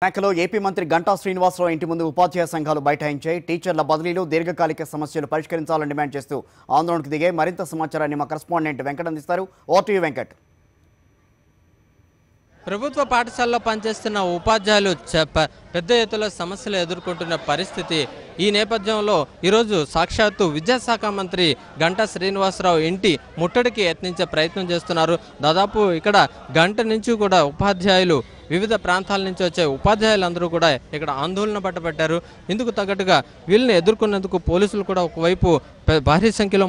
విశాఖలో ఏపీ మంత్రి గంటా శ్రీనివాసరావు ఇంటి ముందు ఉపాధ్యాయ సంఘాలు బైఠాయించాయి. టీచర్ల బదిలీలు దీర్ఘకాలిక సమస్యలు పరిష్కరించాలని డిమాండ్ చేస్తూ ఆందోళనకు దిగే మరింత సమాచారాన్ని మా కరెస్పాండెంట్ వెంకట్ అందిస్తారు. ఓటీవీ వెంకట్. ప్రభుత్వ పాఠశాలలో పనిచేస్తున్న ఉపాధ్యాయులు పెద్ద ఎత్తున సమస్యలు ఎదుర్కొంటున్న పరిస్థితి. ఈ నేపథ్యంలో ఈరోజు సాక్షాత్తు విద్యాశాఖ మంత్రి గంటా శ్రీనివాసరావు ఇంటి ముట్టడికి యత్నించే ప్రయత్నం చేస్తున్నారు. దాదాపు ఇక్కడ గంట నుంచి కూడా ఉపాధ్యాయులు వివిధ ప్రాంతాల నుంచి వచ్చే ఉపాధ్యాయులందరూ కూడా ఇక్కడ ఆందోళన పట్టబట్టారు. ఇందుకు తగ్గట్టుగా వీళ్ళని ఎదుర్కొనేందుకు పోలీసులు కూడా ఒకవైపు భారీ సంఖ్యలో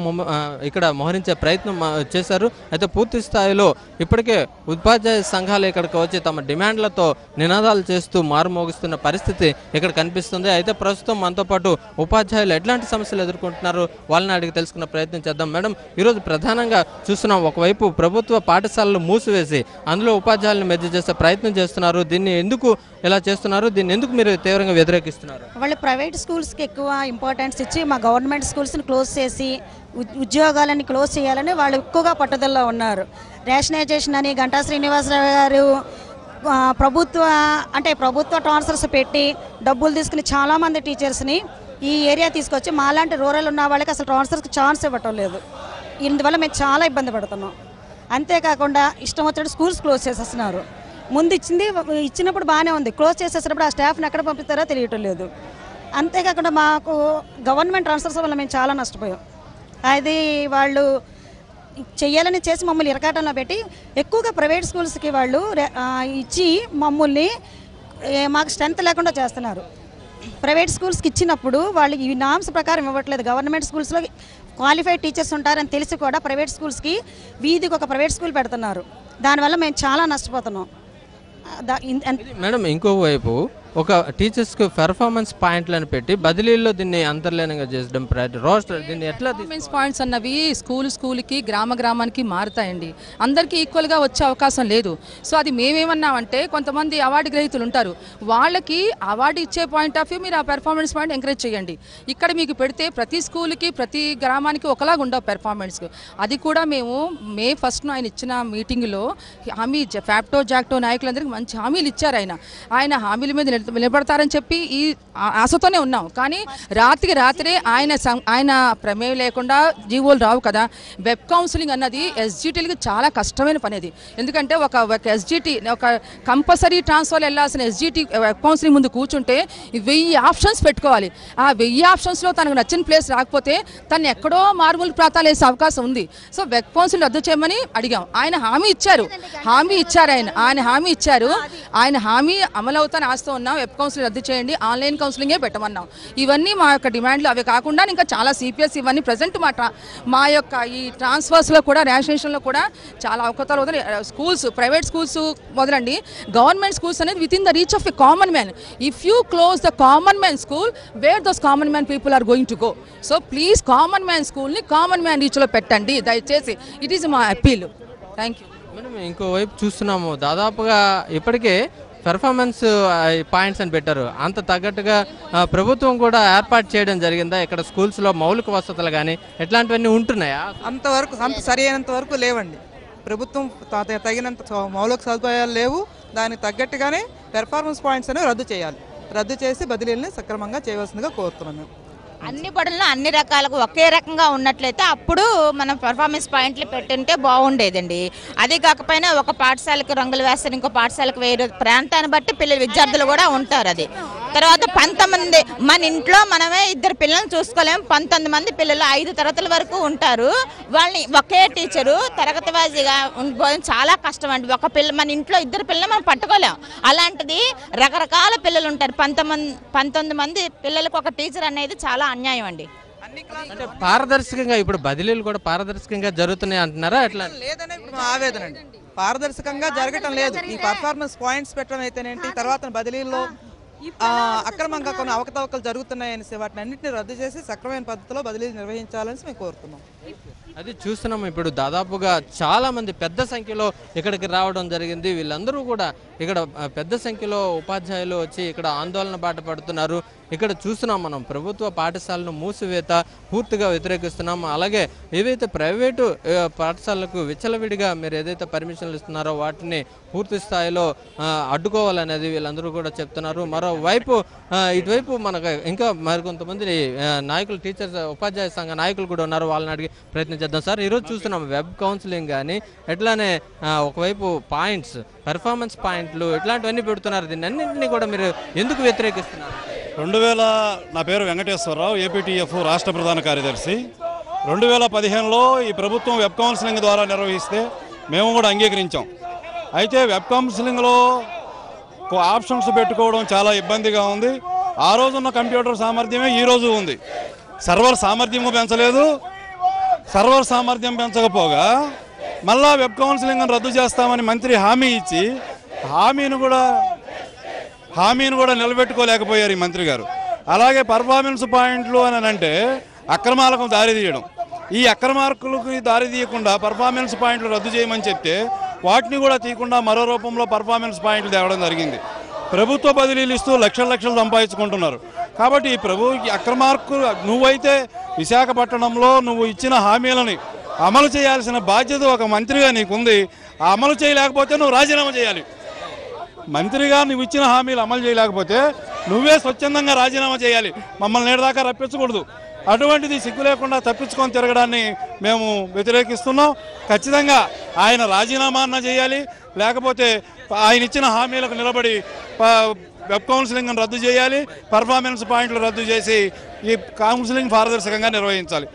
ఇక్కడ మోహరించే ప్రయత్నం చేశారు. అయితే పూర్తి స్థాయిలో ఇప్పటికే ఉపాధ్యాయ సంఘాలు ఇక్కడికి వచ్చి తమ డిమాండ్లతో నినాదాలు చేస్తూ మారుమోగిస్తున్న పరిస్థితి ఇక్కడ కనిపిస్తుంది. అయితే ప్రస్తుతం మనతో పాటు ఉపాధ్యాయులు ఎట్లాంటి సమస్యలు ఎదుర్కొంటున్నారు వాళ్ళని అడిగి తెలుసుకున్న ప్రయత్నం చేద్దాం. మేడం, ఈరోజు ప్రధానంగా చూస్తున్నాం, ఒకవైపు ప్రభుత్వ పాఠశాలలు మూసివేసి అందులో ఉపాధ్యాయులను మెర్జ్ చేసే ప్రయత్నం చేస్తున్నారు. దీన్ని ఎందుకు ఎలా చేస్తున్నారు? దీన్ని ఎందుకు మీరు తీవ్రంగా వ్యతిరేకిస్తున్నారు? వాళ్ళు ప్రైవేట్ స్కూల్స్కి ఎక్కువ ఇంపార్టెన్స్ ఇచ్చి మా గవర్నమెంట్ స్కూల్స్ని క్లోజ్ చేసి ఉద్యోగాలని క్లోజ్ చేయాలని వాళ్ళు ఎక్కువగా పట్టుదలలో ఉన్నారు. రేషనైజేషన్ అని గంటా శ్రీనివాసరావు గారు ప్రభుత్వ ట్రాన్స్ఫర్స్ పెట్టి డబ్బులు తీసుకుని చాలామంది టీచర్స్ని ఈ ఏరియా తీసుకొచ్చి మాలాంటి రూరల్ ఉన్న వాళ్ళకి అసలు ట్రాన్స్ఫర్స్కి ఛాన్స్ ఇవ్వటం లేదు. ఇందువల్ల మేము చాలా ఇబ్బంది పడుతున్నాం. అంతేకాకుండా ఇష్టం వచ్చినట్టు స్కూల్స్ క్లోజ్ చేసేస్తున్నారు. ముందు ఇచ్చినప్పుడు బాగానే ఉంది, క్లోజ్ చేసేసినప్పుడు ఆ స్టాఫ్ని ఎక్కడ పంపిస్తారో తెలియటం లేదు. అంతేకాకుండా మాకు గవర్నమెంట్ ట్రాన్స్ఫర్స్ వల్ల మేము చాలా నష్టపోయాం. అది వాళ్ళు చెయ్యాలని చేసి మమ్మల్ని ఇరకాటంలో పెట్టి ఎక్కువగా ప్రైవేట్ స్కూల్స్కి వాళ్ళు ఇచ్చి మమ్మల్ని మాకు స్ట్రెంత్ లేకుండా చేస్తున్నారు. ప్రైవేట్ స్కూల్స్కి ఇచ్చినప్పుడు వాళ్ళు ఈ నామ్స్ ప్రకారం ఇవ్వట్లేదు. గవర్నమెంట్ స్కూల్స్లో క్వాలిఫైడ్ టీచర్స్ ఉంటారని తెలిసి కూడా ప్రైవేట్ స్కూల్స్కి వీధికి ఒక ప్రైవేట్ స్కూల్ పెడుతున్నారు. దానివల్ల మేము చాలా నష్టపోతున్నాం. మేడం, ఇంకోవైపు ఒక టీచర్స్కి పెర్ఫార్మెన్స్ పాయింట్లను పెట్టి బదిలీల్లో దీన్ని అంతర్లీనంగా చేసడం రోస్టర్ దీన్ని ఎట్లా పెర్ఫార్మెన్స్ పాయింట్స్ అన్నవి స్కూల్కి గ్రామానికి మారుతాయండి. అందరికీ ఈక్వల్గా వచ్చే అవకాశం లేదు. సో అది మేమేమన్నామంటే కొంతమంది అవార్డు గ్రహీతలు ఉంటారు, వాళ్ళకి అవార్డు ఇచ్చే పాయింట్ ఆఫ్ వ్యూ మీరు ఆ పెర్ఫార్మెన్స్ పాయింట్ ఎంకరేజ్ చేయండి. ఇక్కడ మీకు పెడితే ప్రతి స్కూల్కి ప్రతి గ్రామానికి ఒకలాగా ఉండవు పెర్ఫార్మెన్స్. అది కూడా మేము మే 1న ఆయన ఇచ్చిన మీటింగ్లో హామీ ఫ్యాప్టో జాక్టో నాయకులందరికీ మంచి హామీలు ఇచ్చారు. ఆయన హామీల మీద నిలబడతారని చెప్పి ఈ ఆశతోనే ఉన్నాం. కానీ రాత్రే ఆయన ప్రమేయం లేకుండా జీవోలు రావు కదా. వెబ్ కౌన్సిలింగ్ అన్నది ఎస్జిటీలకి చాలా కష్టమైన పని. అది ఎందుకంటే ఒక ఎస్జిటి ఒక కంపల్సరీ ట్రాన్స్ఫర్ వెళ్ళాల్సిన ఎస్జిటి వెబ్ కౌన్సిలింగ్ ముందు కూర్చుంటే 1000 ఆప్షన్స్ పెట్టుకోవాలి. ఆ 1000 ఆప్షన్స్లో తనకు నచ్చిన ప్లేస్ రాకపోతే తను ఎక్కడో మారుమూల ప్రాంతాలు వేసే అవకాశం ఉంది. సో వెబ్ కౌన్సిలింగ్ రద్దు చేయమని అడిగాం. ఆయన హామీ ఇచ్చారు. ఆయన హామీ అమలవుతాను ఆస్తూ ఉన్నాం. వెబ్ కౌన్సిలింగ్ రద్దు చేయండి, ఆన్లైన్ కౌన్సిలింగే పెట్టమన్నాం. ఇవన్నీ మా యొక్క డిమాండ్లు. అవి కాకుండా ఇంకా చాలా సిపిఎస్ ఇవన్నీ ప్రజెంట్ మా యొక్క ఈ ట్రాన్స్ఫర్స్లో కూడా రేషనేషన్లో కూడా చాలా అవకతలు వదిలి స్కూల్స్ ప్రైవేట్ స్కూల్స్ వదలండి, గవర్నమెంట్ స్కూల్స్ అనేది within the reach of a common man. If you close the common man school where those common man people are going to go. So please common man స్కూల్ని common man రీచ్లో పెట్టండి దయచేసి. It is మా appeal. Thank you. మనం ఇంకోవైపు చూస్తున్నాము, దాదాపుగా ఇప్పటికే పెర్ఫార్మెన్స్ పాయింట్స్ అని పెట్టారు. అంత తగ్గట్టుగా ప్రభుత్వం కూడా ఏర్పాటు చేయడం జరిగిందా? ఇక్కడ స్కూల్స్లో మౌలిక వసతులు కానీ ఎట్లాంటివన్నీ ఉంటున్నాయా? అంత సరి అయినంత వరకు లేవండి. ప్రభుత్వం తగినంత మౌలిక సదుపాయాలు లేవు. దానికి తగ్గట్టుగానే పెర్ఫార్మెన్స్ పాయింట్స్ అనేవి రద్దు చేసి బదిలీలని సక్రమంగా చేయవలసిందిగా కోరుతున్నాం. అన్ని బడుల్లో అన్ని రకాలకు ఒకే రకంగా ఉన్నట్లయితే అప్పుడు మనం పెర్ఫార్మెన్స్ పాయింట్లు పెట్టుంటే బాగుండేదండి. అది కాకపోయినా ఒక పాఠశాలకు రంగులు వేస్తారు, ఇంకో పాఠశాలకు వేరే ప్రాంతాన్ని బట్టి విద్యార్థులు కూడా ఉంటారు. అది తర్వాత 19 మన ఇంట్లో మనమే 2 పిల్లల్ని చూసుకోలేము. 19 మంది పిల్లలు 5 తరగతుల వరకు ఉంటారు. వాళ్ళని ఒకే టీచరు తరగతి వారీగా ఉండిపోవడం చాలా కష్టం అండి. మన ఇంట్లో 2 పిల్లలు మనం పట్టుకోలేం. అలాంటిది రకరకాల పిల్లలు ఉంటారు. 19 మంది పిల్లలకు ఒక టీచర్ అనేది చాలా అన్యాయం అండి. అంటే పారదర్శకంగా ఇప్పుడు బదిలీలు కూడా పారదర్శకంగా జరుగుతున్నాయి అంటున్నారా? ఎట్లా లేదనే ఆవేదన అండి. పారదర్శకంగా జరగటం లేదు. ఈ పర్ఫార్మెన్స్ పాయింట్స్ పెట్టడం అయితేనేంటి, తర్వాత బదిలీల్లో అక్రమంగా కొన్ని అవకతవకలు జరుగుతున్నాయని వాటిని అన్నింటినీ రద్దు చేసి సక్రమైన పద్ధతిలో బదిలీలు నిర్వహించాలని మేము కోరుతున్నాం. అది చూస్తున్నాం. ఇప్పుడు దాదాపుగా చాలా మంది పెద్ద సంఖ్యలో ఇక్కడికి రావడం జరిగింది. వీళ్ళందరూ కూడా ఇక్కడ పెద్ద సంఖ్యలో ఉపాధ్యాయులు వచ్చి ఇక్కడ ఆందోళన బాట పడుతున్నారు. ఇక్కడ చూస్తున్నాం మనం ప్రభుత్వ పాఠశాలను మూసివేత పూర్తిగా వ్యతిరేకిస్తున్నాం. అలాగే ఏవైతే ప్రైవేటు పాఠశాలకు విచ్చలవిడిగా మీరు ఏదైతే పర్మిషన్లు ఇస్తున్నారో వాటిని పూర్తి స్థాయిలో అడ్డుకోవాలనేది వీళ్ళందరూ కూడా చెప్తున్నారు. మరోవైపు ఇటువైపు మనకు ఇంకా మరికొంతమంది నాయకులు, టీచర్స్, ఉపాధ్యాయ సంఘ నాయకులు కూడా ఉన్నారు. వాళ్ళని అడిగి ప్రయత్నం చేద్దాం. సార్, ఈరోజు చూస్తున్నాం వెబ్ కౌన్సిలింగ్ కానీ ఎట్లానే ఒకవైపు పాయింట్స్, పెర్ఫార్మెన్స్ పాయింట్లు ఇట్లాంటివన్నీ పెడుతున్నారు. దీన్ని అన్నింటినీ కూడా మీరు ఎందుకు వ్యతిరేకిస్తున్నారు? నా పేరు వెంకటేశ్వరరావు, ఏపీటీఎఫ్ రాష్ట్ర ప్రధాన కార్యదర్శి. 2015లో ఈ ప్రభుత్వం వెబ్ కౌన్సిలింగ్ ద్వారా నిర్వహిస్తే మేము కూడా అంగీకరించాం. అయితే వెబ్ కౌన్సిలింగ్లో ఆప్షన్స్ పెట్టుకోవడం చాలా ఇబ్బందిగా ఉంది. ఆ రోజున్న కంప్యూటర్ సామర్థ్యమే ఈ రోజు ఉంది. సర్వర్ సామర్థ్యం పెంచలేదు. సర్వర్ సామర్థ్యం పెంచకపోగా మళ్ళా వెబ్ కౌన్సిలింగ్ రద్దు చేస్తామని మంత్రి హామీ ఇచ్చి హామీని కూడా నిలబెట్టుకోలేకపోయారు ఈ మంత్రి గారు. అలాగే పర్ఫార్మెన్స్ పాయింట్లు అని అంటే అక్రమాలకు దారితీయడం. ఈ అక్రమార్కులకు దారి తీయకుండా పర్ఫార్మెన్స్ పాయింట్లు రద్దు చేయమని చెప్తే వాటిని కూడా తీయకుండా మరో రూపంలో పర్ఫార్మెన్స్ పాయింట్లు తేవడం జరిగింది. ప్రభుత్వ బదిలీలు ఇస్తూ లక్షలు సంపాదించుకుంటున్నారు. కాబట్టి ఈ అక్రమార్కులు, నువ్వైతే విశాఖపట్నంలో నువ్వు ఇచ్చిన హామీలని అమలు చేయాల్సిన బాధ్యత ఒక మంత్రిగా నీకుంది. ఆ అమలు చేయలేకపోతే నువ్వు రాజీనామా చేయాలి. మంత్రిగా నువ్వు ఇచ్చిన హామీలు అమలు చేయలేకపోతే నువ్వే స్వచ్ఛందంగా రాజీనామా చేయాలి. మమ్మల్ని నేడుదాకా రప్పించకూడదు. అటువంటిది సిగ్గు లేకుండా తప్పించుకొని తిరగడాన్ని మేము వ్యతిరేకిస్తున్నాం. ఖచ్చితంగా ఆయన రాజీనామా అన్నా చేయాలి, లేకపోతే ఆయన ఇచ్చిన హామీలకు నిలబడి వెబ్ కౌన్సిలింగ్ రద్దు చేయాలి, పర్ఫార్మెన్స్ పాయింట్లు రద్దు చేసి ఈ కౌన్సిలింగ్ పారదర్శకంగా నిర్వహించాలి.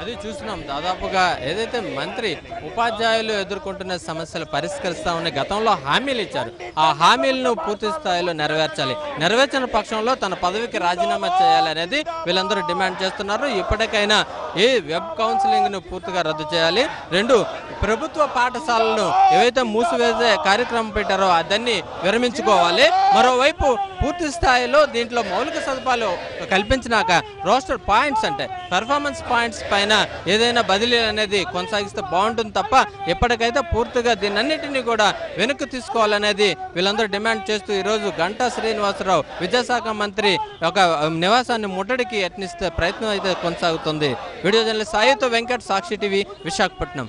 అది చూస్తున్నాం. దాదాపుగా ఏదైతే మంత్రి ఉపాధ్యాయులు ఎదుర్కొంటున్న సమస్యలు పరిష్కరిస్తామని గతంలో హామీలు ఇచ్చారు, ఆ హామీలను పూర్తి స్థాయిలో నెరవేర్చిన పక్షంలో తన పదవికి రాజీనామా చేయాలనేది వీళ్ళందరూ డిమాండ్ చేస్తున్నారు. ఇప్పటికైనా ఈ వెబ్ కౌన్సిలింగ్ను పూర్తిగా రద్దు చేయాలి. 2, ప్రభుత్వ పాఠశాలలను ఏవైతే మూసివేసే కార్యక్రమం పెట్టారో దాన్ని విరమించుకోవాలి. మరోవైపు పూర్తి స్థాయిలో దీంట్లో మౌలిక సదుపాయాలు కల్పించినాక రోస్టర్ పాయింట్స్ అంటే పెర్ఫార్మెన్స్ పాయింట్స్ పైన ఏదైనా బదిలీ అనేది కొనసాగిస్తే బాగుంటుంది తప్ప ఎప్పటికైతే పూర్తిగా దీన్నన్నింటినీ కూడా వెనక్కి తీసుకోవాలనేది వీళ్ళందరూ డిమాండ్ చేస్తూ ఈరోజు గంటా శ్రీనివాసరావు విద్యాశాఖ మంత్రి ఒక నివాసాన్ని ముట్టడికి యత్నిస్తే ప్రయత్నం అయితే కొనసాగుతుంది. వీడియో జర్నలిస్ట్ సాయితో వెంకట్, సాక్షి టీవీ, విశాఖపట్నం.